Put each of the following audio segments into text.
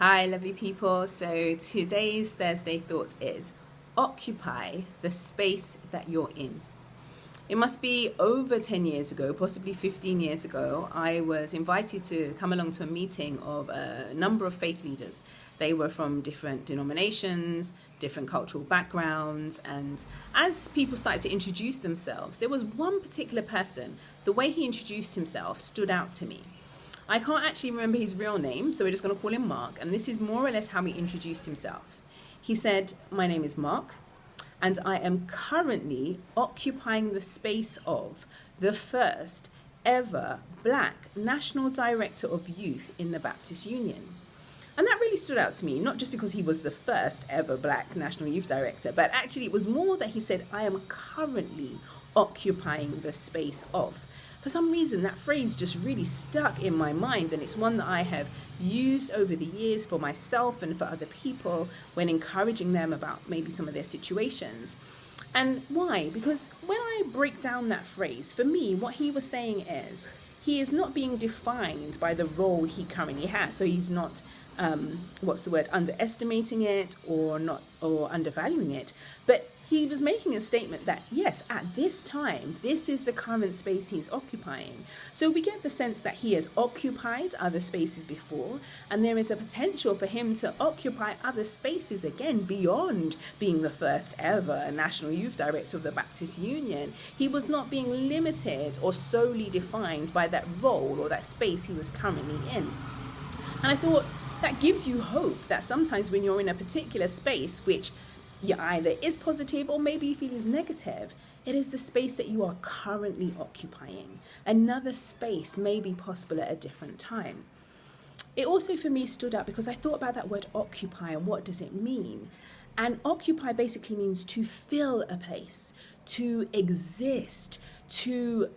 Hi, lovely people. So today's Thursday thought is occupy the space that you're in. It must be over 10 years ago, possibly 15 years ago, I was invited to come along to a meeting of a number of faith leaders. They were from different denominations, different cultural backgrounds, and as people started to introduce themselves, there was one particular person, the way he introduced himself stood out to me. I can't actually remember his real name, so we're just going to call him Mark, and this is more or less how he introduced himself. He said, "My name is Mark, and I am currently occupying the space of the first ever Black National Director of Youth in the Baptist Union." And that really stood out to me, not just because he was the first ever Black National Youth Director, but actually it was more that he said, "I am currently occupying the space of." For some reason, that phrase just really stuck in my mind, and it's one that I have used over the years for myself and for other people when encouraging them about maybe some of their situations. And why? Because when I break down that phrase, for me, what he was saying is, he is not being defined by the role he currently has. So he's not, underestimating it or undervaluing it, but he was making a statement that, yes, at this time, this is the current space he's occupying. So we get the sense that he has occupied other spaces before, and there is a potential for him to occupy other spaces again beyond being the first ever National Youth Director of the Baptist Union. He was not being limited or solely defined by that role or that space he was currently in. And I thought that gives you hope that sometimes when you're in a particular space, which either is positive or maybe you feel is negative, it is the space that you are currently occupying. Another space may be possible at a different time. It also for me stood out because I thought about that word occupy and what does it mean? And occupy basically means to fill a place, to exist, to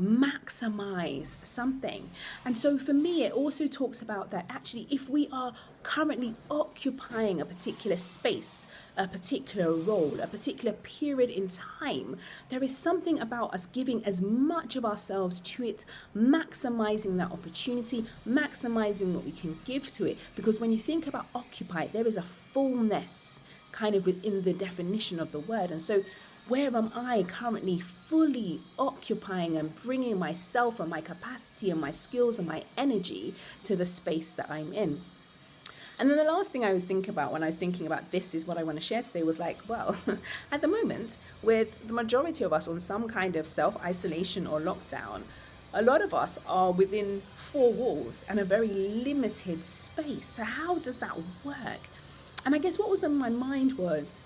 maximize something. And so for me, it also talks about that actually, if we are currently occupying a particular space, a particular role, a particular period in time, there is something about us giving as much of ourselves to it, maximizing that opportunity, maximizing what we can give to it. Because when you think about occupy, there is a fullness kind of within the definition of the word. And so where am I currently fully occupying and bringing myself and my capacity and my skills and my energy to the space that I'm in? And then the last thing I was thinking about when I was thinking about this is what I want to share today was like, well, at the moment, with the majority of us on some kind of self-isolation or lockdown, a lot of us are within four walls and a very limited space. So how does that work? And I guess what was on my mind was,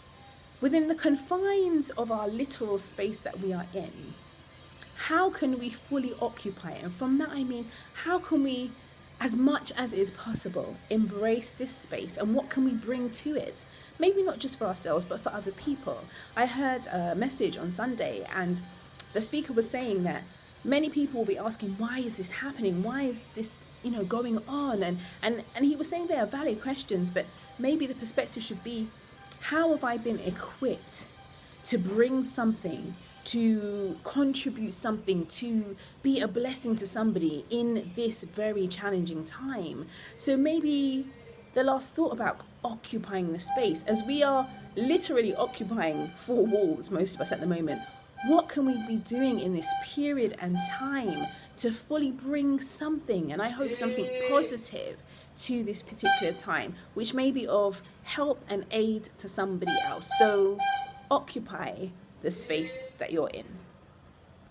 within the confines of our literal space that we are in, how can we fully occupy it? And from that I mean, how can we, as much as is possible, embrace this space, and what can we bring to it? Maybe not just for ourselves, but for other people. I heard a message on Sunday, and the speaker was saying that many people will be asking, why is this happening? Why is this going on? And he was saying they are valid questions, but maybe the perspective should be, how have I been equipped to bring something, to contribute something, to be a blessing to somebody in this very challenging time? So maybe the last thought about occupying the space, as we are literally occupying four walls, most of us at the moment, what can we be doing in this period and time to fully bring something, and I hope something positive, to this particular time, which may be of help and aid to somebody else? So occupy the space that you're in.